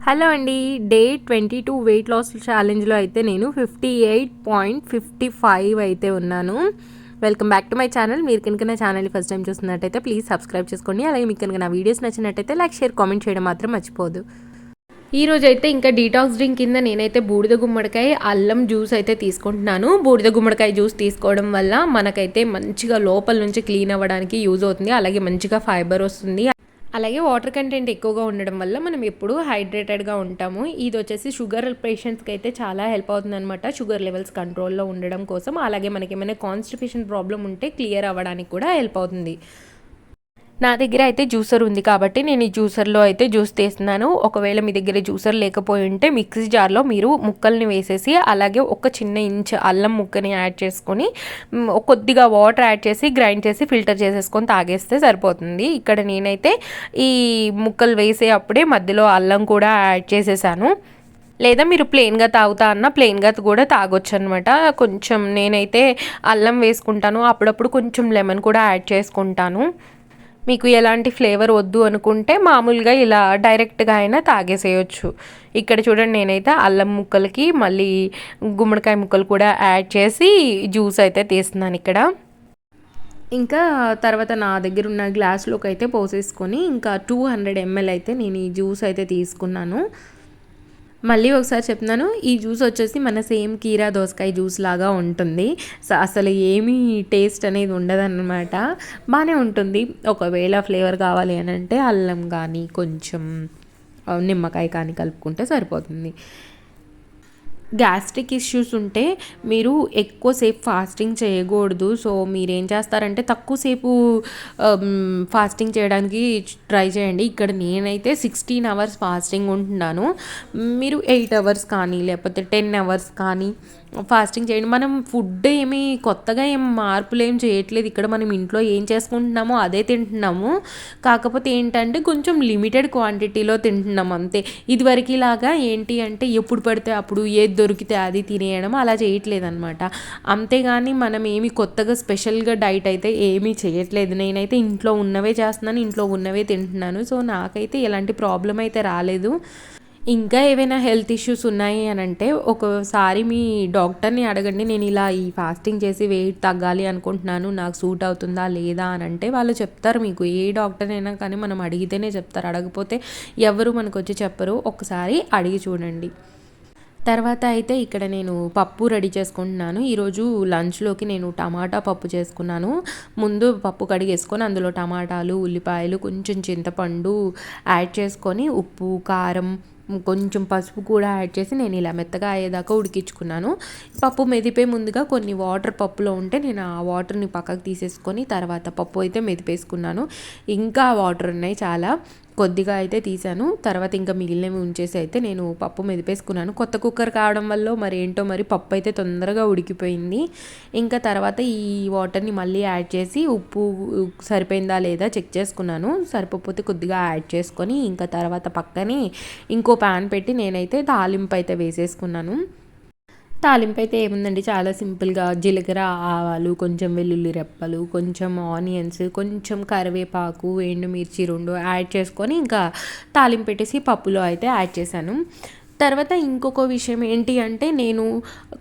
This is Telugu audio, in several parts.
హలో అండి. డే 22 వెయిట్ లాస్ ఛాలెంజ్‌లో అయితే నేను 58.55 అయితే ఉన్నాను. Welcome back to my channel. మీరు కనుక నా ఛానల్‌ని ఫస్ట్ టైం చూస్తున్నట్టయితే ప్లీజ్ సబ్స్క్రైబ్ చేసుకోండి. అలాగే మీకు కనుక నా వీడియోస్ నచ్చినట్టయితే లైక్, షేర్, కామెంట్ చేయడం మాత్రం మర్చిపోవద్దు. ఈరోజైతే ఇంకా డీటాక్స్ డ్రింక్ కింద నేనైతే బూడిద గుమ్మడికాయ అల్లం జ్యూస్ అయితే తీసుకుంటున్నాను. బూడిద గుమ్మడికాయ జ్యూస్ తీసుకోవడం వల్ల మనకైతే మంచిగా లోపల నుంచి క్లీన్ అవ్వడానికి యూజ్ అవుతుంది. అలాగే మంచిగా ఫైబర్ వస్తుంది. అలాగే వాటర్ కంటెంట్ ఎక్కువగా ఉండడం వల్ల మనం ఎప్పుడూ హైడ్రేటెడ్గా ఉంటాము. ఇది వచ్చేసి షుగర్ పేషెంట్స్కి అయితే చాలా హెల్ప్ అవుతుంది అనమాట. షుగర్ లెవెల్స్ కంట్రోల్లో ఉండడం కోసం, అలాగే మనకి ఏమైనా కాన్స్టిపేషన్ ప్రాబ్లం ఉంటే క్లియర్ అవ్వడానికి కూడా హెల్ప్ అవుతుంది. నా దగ్గర అయితే జ్యూసర్ ఉంది కాబట్టి నేను ఈ జ్యూసర్లో అయితే జ్యూస్ తీస్తున్నాను. ఒకవేళ మీ దగ్గర జ్యూసర్ లేకపోయి ఉంటే మిక్సీ జార్లో మీరు ముక్కల్ని వేసేసి, అలాగే ఒక చిన్న ఇంచ్ అల్లం ముక్కని యాడ్ చేసుకొని కొద్దిగా వాటర్ యాడ్ చేసి గ్రైండ్ చేసి ఫిల్టర్ చేసేసుకొని తాగేస్తే సరిపోతుంది. ఇక్కడ నేనైతే ఈ ముక్కలు వేసే అప్పుడే మధ్యలో అల్లం కూడా యాడ్ చేసేసాను. లేదా మీరు ప్లెయిన్గా తాగుతా అన్న ప్లెయిన్గా కూడా తాగొచ్చు అనమాట. కొంచెం నేనైతే అల్లం వేసుకుంటాను, అప్పుడప్పుడు కొంచెం లెమన్ కూడా యాడ్ చేసుకుంటాను. మీకు ఎలాంటి ఫ్లేవర్ వద్దు అనుకుంటే మామూలుగా ఇలా డైరెక్ట్గా అయినా తాగేసేయచ్చు. ఇక్కడ చూడండి, నేనైతే అల్లం ముక్కలకి మళ్ళీ గుమ్మడికాయ ముక్కలు కూడా యాడ్ చేసి జ్యూస్ అయితే తీస్తున్నాను ఇక్కడ. ఇంకా తర్వాత నా దగ్గర ఉన్న గ్లాస్లోకి అయితే పోసేసుకొని ఇంకా 200 ml అయితే నేను ఈ జ్యూస్ అయితే తీసుకున్నాను. మళ్ళీ ఒకసారి చెప్తున్నాను, ఈ జ్యూస్ వచ్చేసి మన సేమ్ కీరా దోసకాయ జ్యూస్ లాగా ఉంటుంది. అసలు ఏమీ టేస్ట్ అనేది ఉండదన్నమాట. బాగానే ఉంటుంది. ఒకవేళ ఫ్లేవర్ కావాలి అని అంటే అల్లం కానీ కొంచెం నిమ్మకాయ కానీ కలుపుకుంటే సరిపోతుంది. గ్యాస్ట్రిక్ ఇష్యూస్ ఉంటే మీరు ఎక్కువసేపు ఫాస్టింగ్ చేయకూడదు. సో మీరేం చేస్తారంటే తక్కువసేపు ఫాస్టింగ్ చేయడానికి ట్రై చేయండి. ఇక్కడ నేనైతే 16 అవర్స్ ఫాస్టింగ్ ఉంటున్నాను. మీరు 8 అవర్స్ కానీ లేకపోతే 10 అవర్స్ కానీ ఫాస్టింగ్ చేయండి. మనం ఫుడ్ ఏమి కొత్తగా ఏం మార్పులు ఏం చేయట్లేదు. ఇక్కడ మనం ఇంట్లో ఏం చేసుకుంటున్నామో అదే తింటున్నాము. కాకపోతే ఏంటంటే కొంచెం లిమిటెడ్ క్వాంటిటీలో తింటున్నాం అంతే. ఇదివరకు ఇలాగా ఏంటి అంటే ఎప్పుడు పడితే అప్పుడు ఏది దొరికితే అది తినేయడం అలా చేయట్లేదు అనమాట. అంతేగాని మనం ఏమి కొత్తగా స్పెషల్గా డైట్ అయితే ఏమీ చేయట్లేదు. నేనైతే ఇంట్లో ఉన్నవే చేస్తున్నాను, ఇంట్లో ఉన్నవే తింటున్నాను. సో నాకైతే ఎలాంటి ప్రాబ్లం అయితే రాలేదు. ఇంకా ఏవైనా హెల్త్ ఇష్యూస్ ఉన్నాయి అని అంటే ఒకసారి మీ డాక్టర్ని అడగండి. నేను ఇలా ఈ ఫాస్టింగ్ చేసి వెయిట్ తగ్గాలి అనుకుంటున్నాను, నాకు సూట్ అవుతుందా లేదా అని అంటే వాళ్ళు చెప్తారు. మీకు ఏ డాక్టర్ అయినా కానీ మనం అడిగితేనే చెప్తారు, అడగపోతే ఎవరు మనకు వచ్చి చెప్పరు. ఒకసారి అడిగి చూడండి. తర్వాత అయితే ఇక్కడ నేను పప్పు రెడీ చేసుకుంటున్నాను. ఈరోజు లంచ్లోకి నేను టమాటా పప్పు చేసుకున్నాను. ముందు పప్పు కడిగేసుకొని అందులో టమాటాలు, ఉల్లిపాయలు, కొంచెం చింతపండు యాడ్ చేసుకొని ఉప్పు, కారం, కొంచెం పసుపు కూడా యాడ్ చేసి నేను ఇలా మెత్తగా అయ్యేదాకా ఉడికించుకున్నాను. పప్పు మెదిపే ముందుగా కొన్ని వాటర్ పప్పులో ఉంటే నేను ఆ వాటర్ని పక్కకు తీసేసుకొని తర్వాత పప్పు అయితే మెదిపేసుకున్నాను. ఇంకా వాటర్ ఉన్నాయి, చాలా కొద్దిగా అయితే తీసాను. తర్వాత ఇంకా మిగిలినవి ఉంచేసి అయితే నేను పప్పు మెదిపేసుకున్నాను. కొత్త కుక్కర్ కావడం వల్ల మరి ఏంటో మరి పప్పు అయితే తొందరగా ఉడికిపోయింది. ఇంకా తర్వాత ఈ వాటర్ని మళ్ళీ యాడ్ చేసి ఉప్పు సరిపోయిందా లేదా చెక్ చేసుకున్నాను. సరిపోతే కొద్దిగా యాడ్ చేసుకొని ఇంకా తర్వాత పక్కనే ఇంకో ప్యాన్ పెట్టి నేనైతే తాలింపు అయితే వేసేసుకున్నాను. తాలింపు అయితే ఏముందండి, చాలా సింపుల్గా జీలకర్ర, ఆవాలు, కొంచెం వెల్లుల్లి రెప్పలు, కొంచెం ఆనియన్స్, కొంచెం కరివేపాకు, ఎండుమిర్చి 2 యాడ్ చేసుకొని ఇంకా తాలింపు పెట్టేసి పప్పులో అయితే యాడ్ చేశాను. తర్వాత ఇంకొక విషయం ఏంటి అంటే నేను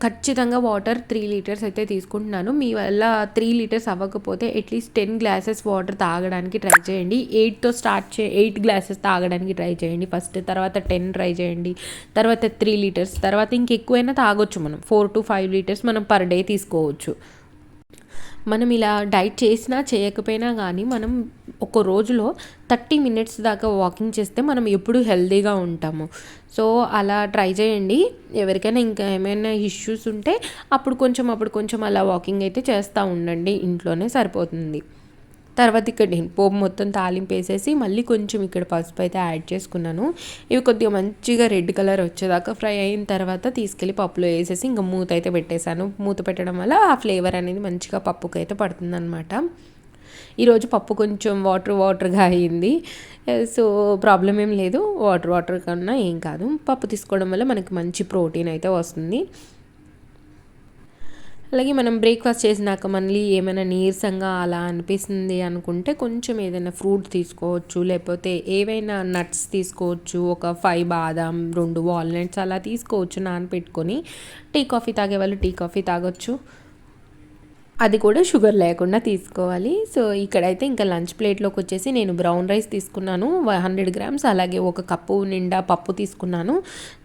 ఖచ్చితంగా వాటర్ 3 లీటర్స్ అయితే తీసుకుంటున్నాను. మీ వల్ల 3 లీటర్స్ అవ్వకపోతే అట్లీస్ట్ 10 గ్లాసెస్ వాటర్ తాగడానికి ట్రై చేయండి. 8తో స్టార్ట్ 8 గ్లాసెస్ తాగడానికి ట్రై చేయండి ఫస్ట్. తర్వాత 10 ట్రై చేయండి. తర్వాత 3 లీటర్స్, తర్వాత ఇంకెక్కువైనా తాగొచ్చు. మనం 4 to 5 లీటర్స్ మనం పర్ డే తీసుకోవచ్చు. మనం ఇలా డైట్ చేసినా చేయకపోయినా కానీ మనం ఒక రోజులో 30 మినిట్స్ దాకా వాకింగ్ చేస్తే మనం ఎప్పుడు హెల్తీగా ఉంటాము. సో అలా ట్రై చేయండి. ఎవరికైనా ఇంకా ఏమైనా ఇష్యూస్ ఉంటే అప్పుడు కొంచెం అలా వాకింగ్ అయితే చేస్తూ ఉండండి. ఇంట్లోనే సరిపోతుంది. తర్వాత ఇక్కడ నేను పోపు మొత్తం తాలింపు వేసేసి మళ్ళీ కొంచెం ఇక్కడ పసుపు అయితే యాడ్ చేసుకున్నాను. ఇవి కొద్దిగా మంచిగా రెడ్ కలర్ వచ్చేదాకా ఫ్రై అయిన తర్వాత తీసుకెళ్ళి పప్పులో వేసేసి ఇంకా మూత అయితే పెట్టేశాను. మూత పెట్టడం వల్ల ఆ ఫ్లేవర్ అనేది మంచిగా పప్పుకి అయితే పడుతుందన్నమాట. ఈరోజు పప్పు కొంచెం వాటర్గా అయింది. సో ప్రాబ్లం ఏం లేదు, వాటర్ కన్నా ఏం కాదు. పప్పు తీసుకోవడం వల్ల మనకి మంచి ప్రోటీన్ అయితే వస్తుంది. అలాగే మనం బ్రేక్ఫాస్ట్ చేసినాక మళ్ళీ ఏమైనా నీరసంగా అలా అనిపిస్తుంది అనుకుంటే కొంచెం ఏదైనా ఫ్రూట్ తీసుకోవచ్చు, లేకపోతే ఏవైనా నట్స్ తీసుకోవచ్చు. ఒక 5 బాదాం, 2 వాల్నట్స్ అలా తీసుకోవచ్చు నానపెట్టుకొని. టీ కాఫీ తాగే వాళ్ళు టీ కాఫీ తాగొచ్చు, అది కూడా షుగర్ లేకుండా తీసుకోవాలి. సో ఇక్కడైతే ఇంకా లంచ్ ప్లేట్లోకి వచ్చేసి నేను బ్రౌన్ రైస్ తీసుకున్నాను 100 గ్రామ్స్, అలాగే ఒక కప్పు నిండా పప్పు తీసుకున్నాను.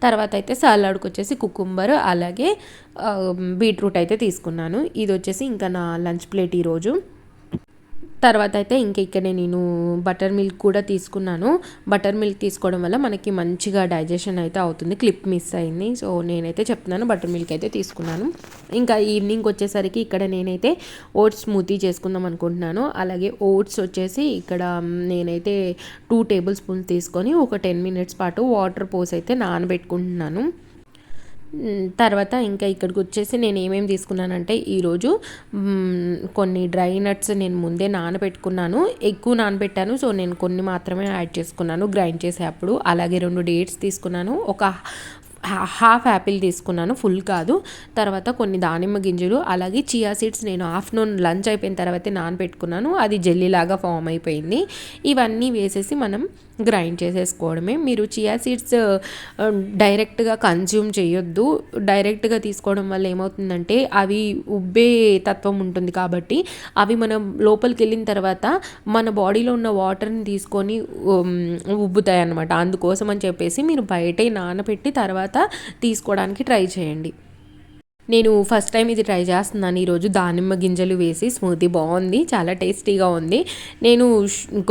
తర్వాత అయితే సలాడ్కి వచ్చేసి కుకుంబర్ అలాగే బీట్రూట్ అయితే తీసుకున్నాను. ఇది వచ్చేసి ఇంకా నా లంచ్ ప్లేట్ ఈరోజు. తర్వాత అయితే ఇక్కడ నేను బటర్ మిల్క్ కూడా తీసుకున్నాను. బటర్ మిల్క్ తీసుకోవడం వల్ల మనకి మంచిగా డైజెషన్ అయితే అవుతుంది. క్లిప్ మిస్ అయింది, సో నేనైతే చెప్తున్నాను బటర్ మిల్క్ అయితే తీసుకున్నాను. ఇంకా ఈవినింగ్ వచ్చేసరికి ఇక్కడ నేనైతే ఓట్స్ స్మూతీ చేసుకుందాం అనుకుంటున్నాను. అలాగే ఓట్స్ వచ్చేసి ఇక్కడ నేనైతే 2 టేబుల్ స్పూన్స్ తీసుకొని ఒక 10 మినిట్స్ పాటు వాటర్ పోసి అయితే నానబెట్టుకుంటున్నాను. తర్వాత ఇక్కడికి వచ్చేసి నేను ఏమేమి తీసుకున్నానంటే ఈరోజు కొన్ని డ్రై నట్స్ నేను ముందే నానబెట్టుకున్నాను, ఎక్కువ నానబెట్టాను. సో నేను కొన్ని మాత్రమే యాడ్ చేసుకున్నాను గ్రైండ్ చేసేటప్పుడు. అలాగే 2 డేట్స్ తీసుకున్నాను, ఒక హాఫ్ యాపిల్ తీసుకున్నాను, ఫుల్ కాదు. తర్వాత కొన్ని దానిమ్మ గింజలు, అలాగే చియా సీడ్స్ నేను ఆఫ్టర్నూన్ లంచ్ అయిపోయిన తర్వాత నానబెట్టుకున్నాను, అది జెల్లీలాగా ఫామ్ అయిపోయింది. ఇవన్నీ వేసేసి మనం గ్రైండ్ చేసేసుకోవడమే. మీరు చియా సీడ్స్ డైరెక్ట్గా కన్జ్యూమ్ చేయొద్దు. డైరెక్ట్గా తీసుకోవడం వల్ల ఏమవుతుందంటే అవి ఉబ్బే తత్వం ఉంటుంది, కాబట్టి అవి మనం లోపలికి వెళ్ళిన తర్వాత మన బాడీలో ఉన్న వాటర్ని తీసుకొని ఉబ్బుతాయి అన్నమాట. అందుకోసం అని చెప్పేసి మీరు బయటే నానబెట్టి తర్వాత తీసుకోవడానికి ట్రై చేయండి. నేను ఫస్ట్ టైం ఇది ట్రై చేస్తున్నాను ఈరోజు, దానిమ్మ గింజలు వేసి స్మూతీ. బాగుంది, చాలా టేస్టీగా ఉంది. నేను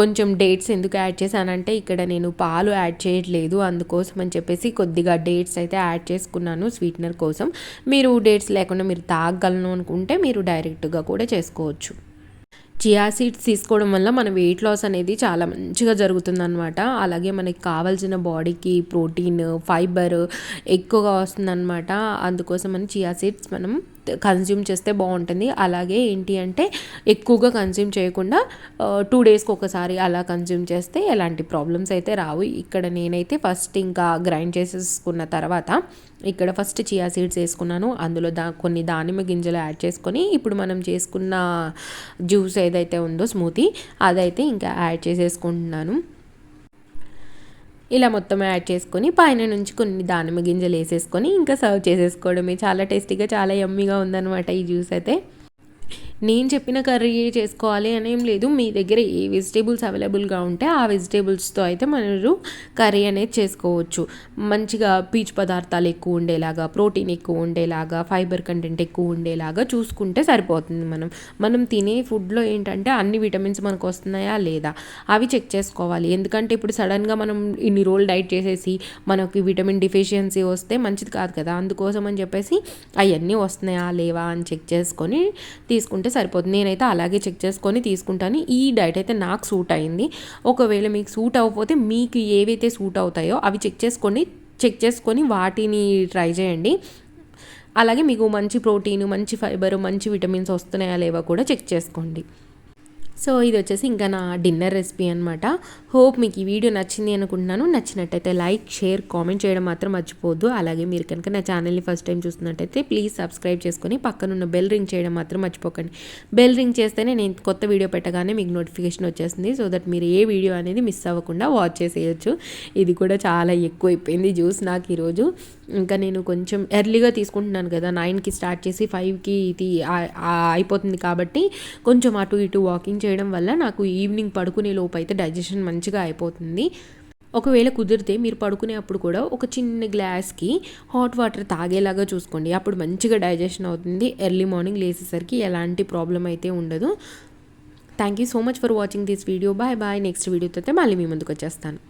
కొంచెం డేట్స్ ఎందుకు యాడ్ చేశానంటే ఇక్కడ నేను పాలు యాడ్ చేయట్లేదు, అందుకోసం అని చెప్పేసి కొద్దిగా డేట్స్ అయితే యాడ్ చేసుకున్నాను స్వీట్నర్ కోసం. మీరు డేట్స్ లేకుండా మీరు తాగగలను అనుకుంటే మీరు డైరెక్ట్గా కూడా చేసుకోవచ్చు. చియా సీడ్స్ తీసుకోవడం వల్ల మన వెయిట్ లాస్ అనేది చాలా మంచిగా జరుగుతుందన్నమాట. అలాగే మనకి కావాల్సిన బాడీకి ప్రోటీన్, ఫైబర్ ఎక్కువగా వస్తుందన్నమాట. అందుకోసమని చియా సీడ్స్ మనం కన్జ్యూమ్ చేస్తే బాగుంటుంది. అలాగే ఏంటి అంటే ఎక్కువగా కన్జ్యూమ్ చేయకుండా 2 డేస్కి ఒకసారి అలా కన్జ్యూమ్ చేస్తే ఎలాంటి ప్రాబ్లమ్స్ అయితే రావు. ఇక్కడ నేనైతే ఫస్ట్ ఇంకా గ్రైండ్ చేసేసుకున్న తర్వాత ఇక్కడ ఫస్ట్ చియా సీడ్స్ వేసుకున్నాను, అందులో కొన్ని దానిమ్మ గింజలు యాడ్ చేసుకొని ఇప్పుడు మనం చేసుకున్న జ్యూస్ ఏదైతే ఉందో స్మూతీ అదైతే ఇంకా యాడ్ చేసేసుకుంటున్నాను. ఇలా మొత్తం యాడ్ చేసుకొని పైన నుంచి కొన్ని దానిమ్మ గింజలు వేసేసుకొని ఇంకా సర్వ్ చేసేసుకోవడమే. చాలా టేస్టీగా, చాలా యమ్మీగా ఉందన్నమాట ఈ జ్యూస్ అయితే. నేను చెప్పిన కర్రీ చేసుకోవాలి అనేం లేదు, మీ దగ్గర ఏ వెజిటేబుల్స్ అవైలబుల్గా ఉంటే ఆ వెజిటేబుల్స్తో అయితే మీరు కర్రీ అనేది చేసుకోవచ్చు. మంచిగా పీచు పదార్థాలు ఎక్కువ ఉండేలాగా, ప్రోటీన్ ఎక్కువ ఉండేలాగా, ఫైబర్ కంటెంట్ ఎక్కువ ఉండేలాగా చూసుకుంటే సరిపోతుంది. మనం తినే ఫుడ్లో ఏంటంటే అన్ని విటమిన్స్ మనకు వస్తున్నాయా లేదా అవి చెక్ చేసుకోవాలి. ఎందుకంటే ఇప్పుడు సడన్గా మనం ఇన్ని రోజులు డైట్ చేసేసి మనకి విటమిన్ డిఫిషియన్సీ వస్తే మంచిది కాదు కదా. అందుకోసం అని చెప్పేసి అవన్నీ వస్తున్నాయా లేవా అని చెక్ చేసుకొని తీసుకుంటే సరిపోతుంది. నేనైతే అలాగే చెక్ చేసుకొని తీసుకుంటాను. ఈ డైట్ అయితే నాకు సూట్ అయింది. ఒకవేళ మీకు సూట్ అవ్వకపోతే మీకు ఏవైతే సూట్ అవుతాయో అవి చెక్ చేసుకొని వాటిని ట్రై చేయండి. అలాగే మీకు మంచి ప్రోటీన్, మంచి ఫైబర్, మంచి విటమిన్స్ వస్తున్నాయా లేవా కూడా చెక్ చేసుకోండి. సో ఇది వచ్చేసి ఇంకా నా డిన్నర్ రెసిపీ అనమాట. హోప్ మీకు ఈ వీడియో నచ్చింది అనుకుంటున్నాను. నచ్చినట్టయితే లైక్, షేర్, కామెంట్ చేయడం మాత్రం మర్చిపోవద్దు. అలాగే మీరు కనుక నా ఛానల్ని ఫస్ట్ టైం చూస్తున్నట్టయితే ప్లీజ్ సబ్స్క్రైబ్ చేసుకొని పక్కనున్న బెల్ రింగ్ చేయడం మాత్రం మర్చిపోకండి. బెల్ రింగ్ చేస్తేనే నేను కొత్త వీడియో పెట్టగానే మీకు నోటిఫికేషన్ వచ్చేస్తుంది. సో దట్ మీరు ఏ వీడియో అనేది మిస్ అవ్వకుండా వాచ్ చేసేయచ్చు. ఇది కూడా చాలా ఎక్కువ అయిపోయింది జ్యూస్ నాకు ఈరోజు. ఇంకా నేను కొంచెం ఎర్లీగా తీసుకుంటున్నాను కదా, 9కి స్టార్ట్ చేసి 5కి ఇది అయిపోతుంది కాబట్టి కొంచెం అటు ఇటు వాకింగ్ చేయడం వల్ల నాకు ఈవినింగ్ పడుకునే లోపు అయితే డైజెషన్ మంచిగా అయిపోతుంది. ఒకవేళ కుదిరితే మీరు పడుకునే అప్పుడు కూడా ఒక చిన్న గ్లాస్కి హాట్ వాటర్ తాగేలాగా చూసుకోండి. అప్పుడు మంచిగా డైజెషన్ అవుతుంది. ఎర్లీ మార్నింగ్ లేచేసరికి ఎలాంటి ప్రాబ్లం అయితే ఉండదు. Thank you so much for watching this video. Bye bye. Next వీడియోతో అయితే మళ్ళీ మీ ముందుకు వచ్చేస్తాను.